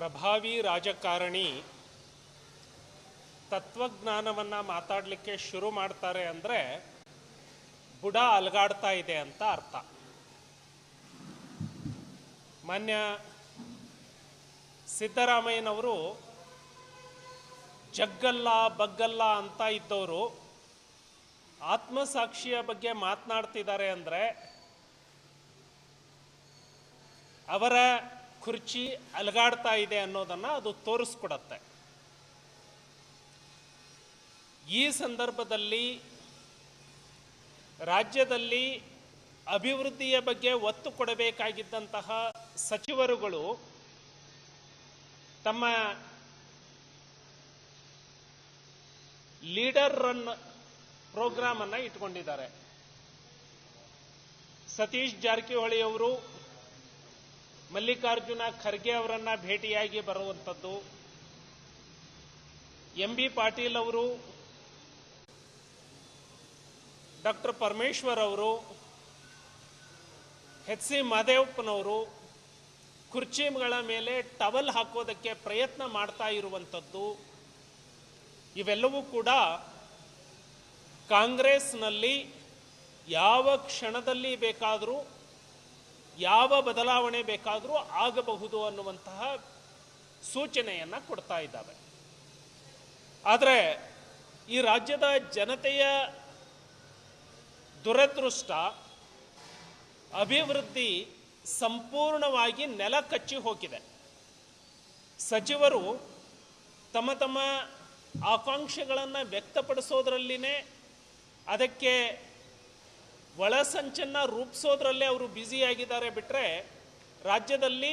ಪ್ರಭಾವಿ ರಾಜಕಾರಣಿ ತತ್ವಜ್ಞಾನವನ್ನು ಮಾತಾಡಲಿಕ್ಕೆ ಶುರು ಮಾಡ್ತಾರೆ ಅಂದರೆ ಬುಡ ಅಲಗಾಡ್ತಾ ಇದೆ ಅಂತ ಅರ್ಥ. ಮಾನ್ಯ ಸಿದ್ದರಾಮಯ್ಯನವರು ಜಗ್ಗಲ್ಲ ಬಗ್ಗಲ್ಲ ಅಂತ ಇದ್ದವರು ಆತ್ಮಸಾಕ್ಷಿಯ ಬಗ್ಗೆ ಮಾತನಾಡ್ತಿದ್ದಾರೆ ಅಂದರೆ ಅವರ ಕುರ್ಚಿ ಅಲಗಾಡ್ತಾ ಇದೆ ಅನ್ನೋದನ್ನು ಅದು ತೋರಿಸ್ಕೊಡತ್ತೆ. ಈ ಸಂದರ್ಭದಲ್ಲಿ ರಾಜ್ಯದಲ್ಲಿ ಅಭಿವೃದ್ಧಿಯ ಬಗ್ಗೆ ಒತ್ತು ಕೊಡಬೇಕಾಗಿದ್ದಂತಹ ಸಚಿವರುಗಳು ತಮ್ಮ ಲೀಡರ್ ರನ್ ಪ್ರೋಗ್ರಾಮ್ ಅನ್ನು ಇಟ್ಕೊಂಡಿದ್ದಾರೆ. ಸತೀಶ್ ಜಾರಕಿಹೊಳಿ ಅವರು ಮಲ್ಲಿಕಾರ್ಜುನ ಖರ್ಗೆ ಅವರನ್ನ ಭೇಟಿಯಾಗಿ ಬರುವಂಥದ್ದು, ಎಂ.ಬಿ. ಪಾಟೀಲ್ ಅವರು, ಡಾಕ್ಟರ್ ಪರಮೇಶ್ವರ್ ಅವರು, ಎಚ್.ಸಿ. ಮಹದೇವಪ್ಪನವರು ಕುರ್ಚಿಗಳ ಮೇಲೆ ಟವಲ್ ಹಾಕೋದಕ್ಕೆ ಪ್ರಯತ್ನ ಮಾಡ್ತಾ ಇರುವಂಥದ್ದು, ಇವೆಲ್ಲವೂ ಕೂಡ ಕಾಂಗ್ರೆಸ್ನಲ್ಲಿ ಯಾವ ಕ್ಷಣದಲ್ಲಿ ಬೇಕಾದರೂ ಯಾವ ಬದಲಾವಣೆ ಬೇಕಾದರೂ ಆಗಬಹುದು ಅನ್ನುವಂತಹ ಸೂಚನೆಯನ್ನು ಕೊಡ್ತಾ ಇದ್ದಾವೆ. ಆದರೆ ಈ ರಾಜ್ಯದ ಜನತೆಯ ದುರದೃಷ್ಟ, ಅಭಿವೃದ್ಧಿ ಸಂಪೂರ್ಣವಾಗಿ ನೆಲ ಕಚ್ಚಿ ಹೋಗಿದೆ. ಸಚಿವರು ತಮ್ಮ ತಮ್ಮ ಆಕಾಂಕ್ಷೆಗಳನ್ನು ವ್ಯಕ್ತಪಡಿಸೋದ್ರಲ್ಲಿನೇ, ಅದಕ್ಕೆ ಒಳಸಂಚನ್ನು ರೂಪಿಸೋದ್ರಲ್ಲೇ ಅವರು ಬ್ಯುಸಿಯಾಗಿದ್ದಾರೆ ಬಿಟ್ಟರೆ ರಾಜ್ಯದಲ್ಲಿ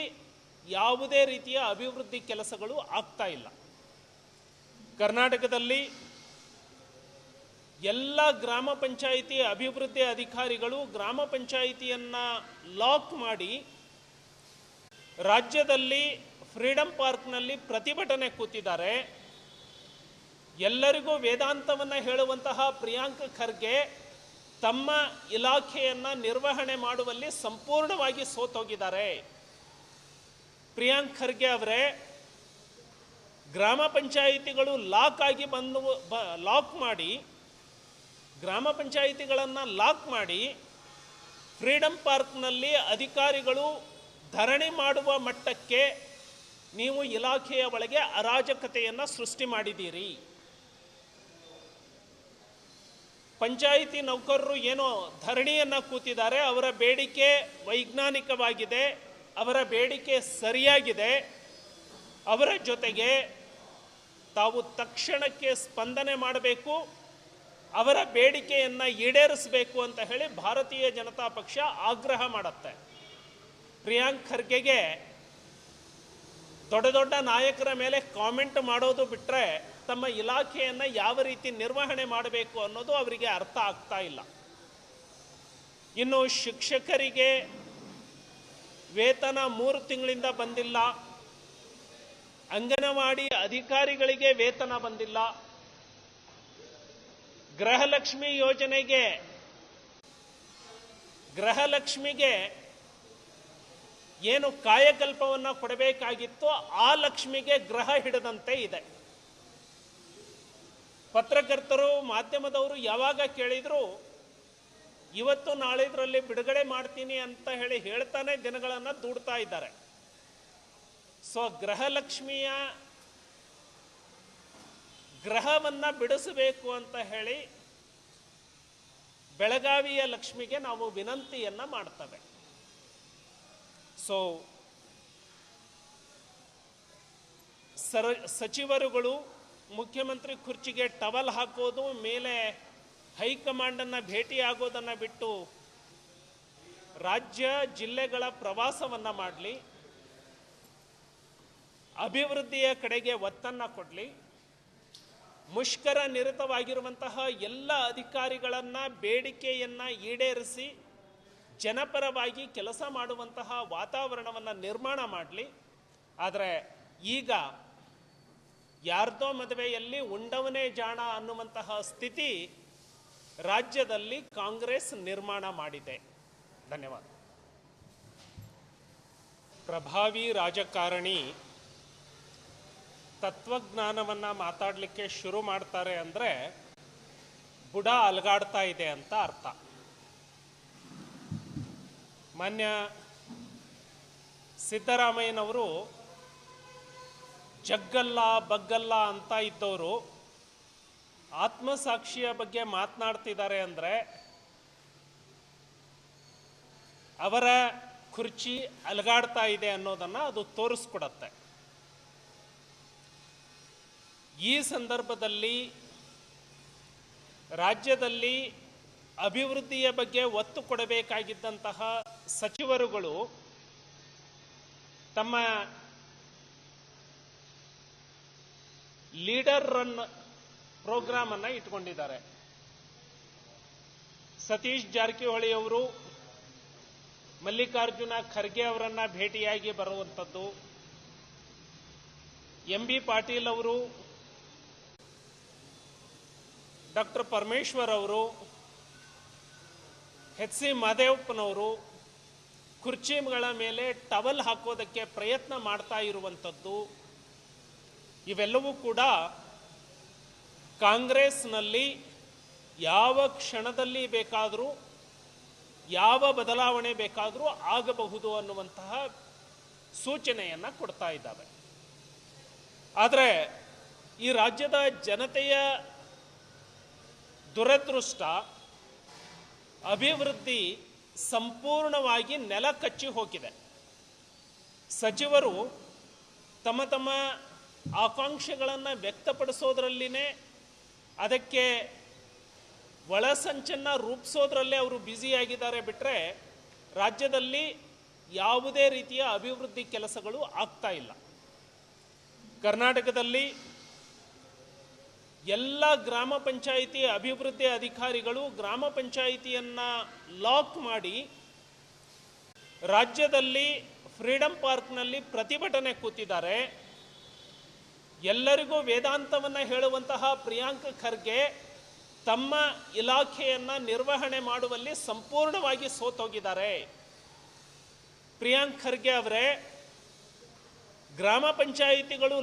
ಯಾವುದೇ ರೀತಿಯ ಅಭಿವೃದ್ಧಿ ಕೆಲಸಗಳು ಆಗ್ತಾ ಇಲ್ಲ. ಕರ್ನಾಟಕದಲ್ಲಿ ಎಲ್ಲ ಗ್ರಾಮ ಪಂಚಾಯಿತಿ ಅಭಿವೃದ್ಧಿ ಅಧಿಕಾರಿಗಳು ಗ್ರಾಮ ಪಂಚಾಯಿತಿಯನ್ನು ಲಾಕ್ ಮಾಡಿ ರಾಜ್ಯದಲ್ಲಿ ಫ್ರೀಡಂ ಪಾರ್ಕ್ನಲ್ಲಿ ಪ್ರತಿಭಟನೆ ಕೂತಿದ್ದಾರೆ. ಎಲ್ಲರಿಗೂ ವೇದಾಂತವನ್ನು ಹೇಳುವಂತಹ ಪ್ರಿಯಾಂಕ್ ಖರ್ಗೆ ತಮ್ಮ ಇಲಾಖೆಯನ್ನು ನಿರ್ವಹಣೆ ಮಾಡುವಲ್ಲಿ ಸಂಪೂರ್ಣವಾಗಿ ಸೋತೋಗಿದ್ದಾರೆ. ಪ್ರಿಯಾಂಕ್ ಖರ್ಗೆ ಅವರೇ, ಗ್ರಾಮ ಪಂಚಾಯಿತಿಗಳು ಲಾಕ್ ಮಾಡಿ ಗ್ರಾಮ ಪಂಚಾಯಿತಿಗಳನ್ನು ಲಾಕ್ ಮಾಡಿ ಫ್ರೀಡಂ ಪಾರ್ಕ್ನಲ್ಲಿ ಅಧಿಕಾರಿಗಳು ಧರಣಿ ಮಾಡುವ ಮಟ್ಟಕ್ಕೆ ನೀವು ಇಲಾಖೆಯ ಒಳಗೆ ಅರಾಜಕತೆಯನ್ನು ಸೃಷ್ಟಿ ಮಾಡಿದ್ದೀರಿ. ಪಂಚಾಯಿತಿ ನೌಕರರು ಏನೋ ಧರಣಿಯನ್ನು ಕೂತಿದ್ದಾರೆ, ಅವರ ಬೇಡಿಕೆ ವೈಜ್ಞಾನಿಕವಾಗಿದೆ, ಅವರ ಬೇಡಿಕೆ ಸರಿಯಾಗಿದೆ. ಅವರ ಜೊತೆಗೆ ತಾವು ತಕ್ಷಣಕ್ಕೆ ಸ್ಪಂದನೆ ಮಾಡಬೇಕು, ಅವರ ಬೇಡಿಕೆಯನ್ನು ಈಡೇರಿಸಬೇಕು ಅಂತ ಹೇಳಿ ಭಾರತೀಯ ಜನತಾ ಪಕ್ಷ ಆಗ್ರಹ ಮಾಡುತ್ತೆ. ಪ್ರಿಯಾಂಕ್ ಖರ್ಗೆಗೆ ದೊಡ್ಡ ದೊಡ್ಡ ನಾಯಕರ ಮೇಲೆ ಕಾಮೆಂಟ್ ಮಾಡೋದು ಬಿಟ್ಟರೆ ತಮ್ಮ ಇಲಾಖೆಯನ್ನು ಯಾವ ರೀತಿ ನಿರ್ವಹಣೆ ಮಾಡಬೇಕು ಅನ್ನೋದು ಅವರಿಗೆ ಅರ್ಥ ಆಗ್ತಾ ಇಲ್ಲ. ಇನ್ನು ಶಿಕ್ಷಕರಿಗೆ ವೇತನ 3 ತಿಂಗಳಿಂದ ಬಂದಿಲ್ಲ, ಅಂಗನವಾಡಿ ಅಧಿಕಾರಿಗಳಿಗೆ ವೇತನ ಬಂದಿಲ್ಲ, ಗೃಹಲಕ್ಷ್ಮಿಗೆ ಏನು ಕಾಯಕಲ್ಪವನ್ನು ಕೊಡಬೇಕಾಗಿತ್ತೋ ಆ ಲಕ್ಷ್ಮಿಗೆ ಗ್ರಹ ಹಿಡದಂತೆ ಇದೆ. ಪತ್ರಕರ್ತರು, ಮಾಧ್ಯಮದವರು ಯಾವಾಗ ಕೇಳಿದ್ರು ಇವತ್ತು ನಾಳಿದ್ರಲ್ಲಿ ಬಿಡುಗಡೆ ಮಾಡ್ತೀನಿ ಅಂತ ಹೇಳ್ತಾನೆ ದಿನಗಳನ್ನು ದೂಡ್ತಾ ಇದ್ದಾರೆ. ಸೊ ಗೃಹಲಕ್ಷ್ಮಿಯ ಗ್ರಹವನ್ನು ಬಿಡಿಸಬೇಕು ಅಂತ ಹೇಳಿ ಬೆಳಗಾವಿಯ ಲಕ್ಷ್ಮಿಗೆ ನಾವು ವಿನಂತಿಯನ್ನು ಮಾಡ್ತೇವೆ. ಸೊ ಸಚಿವರುಗಳು ಮುಖ್ಯಮಂತ್ರಿ ಕುರ್ಚಿಗೆ ಟವಲ್ ಹಾಕೋದು, ಮೇಲೆ ಹೈಕಮಾಂಡನ್ನು ಭೇಟಿಯಾಗೋದನ್ನು ಬಿಟ್ಟು ರಾಜ್ಯ ಜಿಲ್ಲೆಗಳ ಪ್ರವಾಸವನ್ನು ಮಾಡಲಿ, ಅಭಿವೃದ್ಧಿಯ ಕಡೆಗೆ ಒತ್ತನ್ನು ಕೊಡಲಿ, ಮುಷ್ಕರ ನಿರತವಾಗಿರುವಂತಹ ಎಲ್ಲ ಅಧಿಕಾರಿಗಳನ್ನು ಬೇಡಿಕೆಯನ್ನು ಈಡೇರಿಸಿ ಜನಪರವಾಗಿ ಕೆಲಸ ಮಾಡುವಂತಹ ವಾತಾವರಣವನ್ನು ನಿರ್ಮಾಣ ಮಾಡಲಿ. ಆದರೆ ಈಗ ಯಾರ್ದೋ ಮದುವೆಯಲ್ಲಿ ಉಂಡವನೇ ಜಾಣ ಅನ್ನುವಂತಹ ಸ್ಥಿತಿ ರಾಜ್ಯದಲ್ಲಿ ಕಾಂಗ್ರೆಸ್ ನಿರ್ಮಾಣ ಮಾಡಿದೆ. ಧನ್ಯವಾದ. ಪ್ರಭಾವಿ ರಾಜಕಾರಣಿ ತತ್ವಜ್ಞಾನವನ್ನು ಮಾತಾಡಲಿಕ್ಕೆ ಶುರು ಮಾಡ್ತಾರೆ ಅಂದರೆ ಬುಡ ಅಲಗಾಡ್ತಾ ಇದೆ ಅಂತ ಅರ್ಥ. ಮಾನ್ಯ ಸಿದ್ದರಾಮಯ್ಯನವರು ಜಗ್ಗಲ್ಲ ಬಗ್ಗಲ್ಲ ಅಂತ ಇದ್ದವರು ಆತ್ಮಸಾಕ್ಷಿಯ ಬಗ್ಗೆ ಮಾತನಾಡ್ತಿದ್ದಾರೆ ಅಂದರೆ ಅವರ ಕುರ್ಚಿ ಅಲಗಾಡ್ತಾ ಇದೆ ಅನ್ನೋದನ್ನು ಅದು ತೋರಿಸ್ಕೊಡತ್ತೆ. ಈ ಸಂದರ್ಭದಲ್ಲಿ ರಾಜ್ಯದಲ್ಲಿ ಅಭಿವೃದ್ಧಿಯ ಬಗ್ಗೆ ಒತ್ತು ಕೊಡಬೇಕಾಗಿದ್ದಂತಹ ಸಚಿವರುಗಳು ತಮ್ಮ ಲೀಡರ್ ರನ್ ಪ್ರೋಗ್ರಾಮ್ ಅನ್ನು ಇಟ್ಕೊಂಡಿದ್ದಾರೆ. ಸತೀಶ್ ಜಾರಕಿಹೊಳಿ ಅವರು ಮಲ್ಲಿಕಾರ್ಜುನ ಖರ್ಗೆ ಅವರನ್ನ ಭೇಟಿಯಾಗಿ ಬರುವಂಥದ್ದು, ಎಂ.ಬಿ. ಪಾಟೀಲ್ ಅವರು, ಡಾಕ್ಟರ್ ಪರಮೇಶ್ವರ್ ಅವರು, ಎಚ್.ಸಿ. ಮಹದೇವಪ್ಪನವರು ಕುರ್ಚಿಗಳ ಮೇಲೆ ಟವಲ್ ಹಾಕೋದಕ್ಕೆ ಪ್ರಯತ್ನ ಮಾಡ್ತಾ ಇರುವಂಥದ್ದು, ಇವೆಲ್ಲವೂ ಕೂಡ ಕಾಂಗ್ರೆಸ್ನಲ್ಲಿ ಯಾವ ಕ್ಷಣದಲ್ಲಿ ಬೇಕಾದರೂ ಯಾವ ಬದಲಾವಣೆ ಬೇಕಾದರೂ ಆಗಬಹುದು ಅನ್ನುವಂತಹ ಸೂಚನೆಯನ್ನು ಕೊಡ್ತಾ ಇದ್ದಾವೆ. ಆದರೆ ಈ ರಾಜ್ಯದ ಜನತೆಯ ದುರದೃಷ್ಟ, ಅಭಿವೃದ್ಧಿ ಸಂಪೂರ್ಣವಾಗಿ ನೆಲ ಕಚ್ಚಿ ಹೋಗಿದೆ. ಸಚಿವರು ತಮ್ಮ ತಮ್ಮ ಆಕಾಂಕ್ಷೆಗಳನ್ನು ವ್ಯಕ್ತಪಡಿಸೋದ್ರಲ್ಲಿನೇ, ಅದಕ್ಕೆ ಒಳಸಂಚನ್ನು ರೂಪಿಸೋದ್ರಲ್ಲೇ ಅವರು ಬ್ಯುಸಿಯಾಗಿದ್ದಾರೆ ಬಿಟ್ಟರೆ ರಾಜ್ಯದಲ್ಲಿ ಯಾವುದೇ ರೀತಿಯ ಅಭಿವೃದ್ಧಿ ಕೆಲಸಗಳು ಆಗ್ತಾ ಇಲ್ಲ. ಕರ್ನಾಟಕದಲ್ಲಿ ಎಲ್ಲ ಗ್ರಾಮ ಪಂಚಾಯಿತಿ ಅಭಿವೃದ್ಧಿ ಅಧಿಕಾರಿಗಳು ಗ್ರಾಮ ಪಂಚಾಯಿತಿಯನ್ನು ಲಾಕ್ ಮಾಡಿ ರಾಜ್ಯದಲ್ಲಿ ಫ್ರೀಡಂ ಪಾರ್ಕ್ನಲ್ಲಿ ಪ್ರತಿಭಟನೆ ಕೂತಿದ್ದಾರೆ. ಎಲ್ಲರಿಗೂ ವೇದಾಂತವನ್ನು ಹೇಳುವಂತಹ ಪ್ರಿಯಾಂಕ್ ಖರ್ಗೆ ತಮ್ಮ ಇಲಾಖೆಯನ್ನು ನಿರ್ವಹಣೆ ಮಾಡುವಲ್ಲಿ ಸಂಪೂರ್ಣವಾಗಿ ಸೋತೋಗಿದ್ದಾರೆ. ಪ್ರಿಯಾಂಕ್ ಖರ್ಗೆ ಅವರೇ, ಗ್ರಾಮ ಪಂಚಾಯಿತಿಗಳು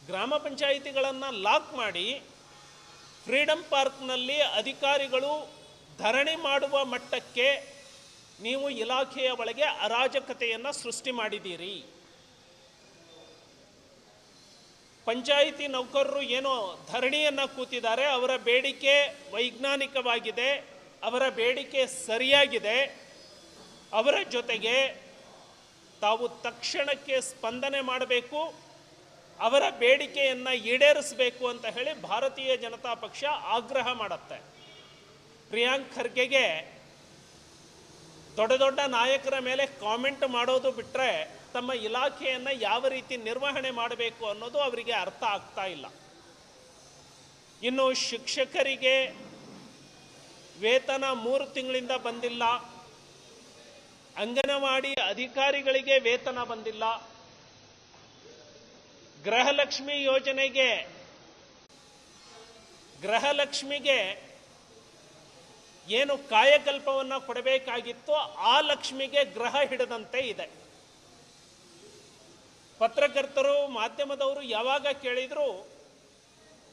ಗ್ರಾಮ ಪಂಚಾಯಿತಿಗಳನ್ನು ಲಾಕ್ ಮಾಡಿ ಫ್ರೀಡಂ ಪಾರ್ಕ್ನಲ್ಲಿ ಅಧಿಕಾರಿಗಳು ಧರಣಿ ಮಾಡುವ ಮಟ್ಟಕ್ಕೆ ನೀವು ಇಲಾಖೆಯ ಒಳಗೆ ಅರಾಜಕತೆಯನ್ನು ಸೃಷ್ಟಿ ಮಾಡಿದ್ದೀರಿ. ಪಂಚಾಯಿತಿ ನೌಕರರು ಏನೋ ಧರಣಿಯನ್ನು ಕೂತಿದ್ದಾರೆ, ಅವರ ಬೇಡಿಕೆ ವೈಜ್ಞಾನಿಕವಾಗಿದೆ, ಅವರ ಬೇಡಿಕೆ ಸರಿಯಾಗಿದೆ. ಅವರ ಜೊತೆಗೆ ತಾವು ತಕ್ಷಣಕ್ಕೆ ಸ್ಪಂದನೆ ಮಾಡಬೇಕು, ಅವರ ಬೇಡಿಕೆಯನ್ನು ಈಡೇರಿಸಬೇಕು ಅಂತ ಹೇಳಿ ಭಾರತೀಯ ಜನತಾ ಪಕ್ಷ ಆಗ್ರಹ ಮಾಡುತ್ತೆ. ಪ್ರಿಯಾಂಕ್ ಖರ್ಗೆಗೆ ದೊಡ್ಡ ದೊಡ್ಡ ನಾಯಕರ ಮೇಲೆ ಕಾಮೆಂಟ್ ಮಾಡೋದು ಬಿಟ್ಟರೆ ತಮ್ಮ ಇಲಾಖೆಯನ್ನು ಯಾವ ರೀತಿ ನಿರ್ವಹಣೆ ಮಾಡಬೇಕು ಅನ್ನೋದು ಅವರಿಗೆ ಅರ್ಥ ಆಗ್ತಾ ಇಲ್ಲ. ಇನ್ನು ಶಿಕ್ಷಕರಿಗೆ ವೇತನ 3 ತಿಂಗಳಿಂದ ಬಂದಿಲ್ಲ, ಅಂಗನವಾಡಿ ಅಧಿಕಾರಿಗಳಿಗೆ ವೇತನ ಬಂದಿಲ್ಲ, ಗೃಹಲಕ್ಷ್ಮಿಗೆ ಏನು ಕಾಯಕಲ್ಪವನ್ನು ಕೊಡಬೇಕಾಗಿತ್ತೋ ಆ ಲಕ್ಷ್ಮಿಗೆ ಗ್ರಹ ಹಿಡದಂತೆ ಇದೆ. ಪತ್ರಕರ್ತರು, ಮಾಧ್ಯಮದವರು ಯಾವಾಗ ಕೇಳಿದ್ರು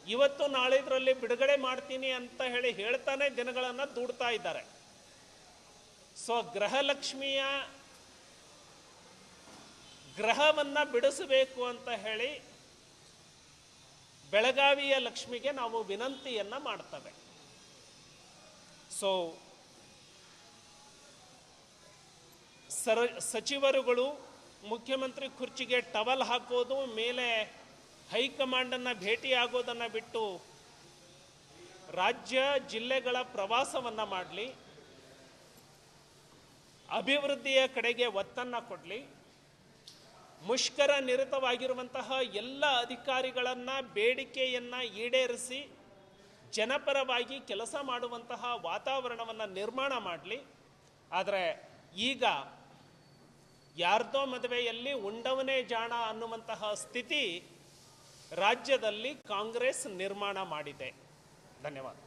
ಇವತ್ತು ನಾಳಿದ್ರಲ್ಲಿ ಬಿಡುಗಡೆ ಮಾಡ್ತೀನಿ ಅಂತ ಹೇಳ್ತಾನೆ ದಿನಗಳನ್ನು ದೂಡ್ತಾ ಇದ್ದಾರೆ. ಸೊ ಗೃಹಲಕ್ಷ್ಮಿಯ ಗ್ರಹವನ್ನು ಬಿಡಿಸಬೇಕು ಅಂತ ಹೇಳಿ ಬೆಳಗಾವಿಯ ಲಕ್ಷ್ಮಿಗೆ ನಾವು ವಿನಂತಿಯನ್ನು ಮಾಡ್ತೇವೆ. ಸೊ ಸಚಿವರುಗಳು ಮುಖ್ಯಮಂತ್ರಿ ಕುರ್ಚಿಗೆ ಟವಲ್ ಹಾಕೋದು, ಮೇಲೆ ಹೈಕಮಾಂಡನ್ನು ಭೇಟಿಯಾಗೋದನ್ನು ಬಿಟ್ಟು ರಾಜ್ಯ ಜಿಲ್ಲೆಗಳ ಪ್ರವಾಸವನ್ನು ಮಾಡಲಿ, ಅಭಿವೃದ್ಧಿಯ ಕಡೆಗೆ ಒತ್ತನ್ನು ಕೊಡಲಿ, ಮುಷ್ಕರ ನಿರತವಾಗಿರುವಂತಹ ಎಲ್ಲ ಅಧಿಕಾರಿಗಳನ್ನು ಬೇಡಿಕೆಯನ್ನು ಈಡೇರಿಸಿ ಜನಪರವಾಗಿ ಕೆಲಸ ಮಾಡುವಂತಹ ವಾತಾವರಣವನ್ನು ನಿರ್ಮಾಣ ಮಾಡಲಿ. ಆದರೆ ಈಗ ಯಾರ್ದೋ ಮದುವೆಯಲ್ಲಿ ಉಂಡವನೇ ಜಾಣ ಅನ್ನುವಂತಹ ಸ್ಥಿತಿ ರಾಜ್ಯದಲ್ಲಿ ಕಾಂಗ್ರೆಸ್ ನಿರ್ಮಾಣ ಮಾಡಿದೆ. ಧನ್ಯವಾದ.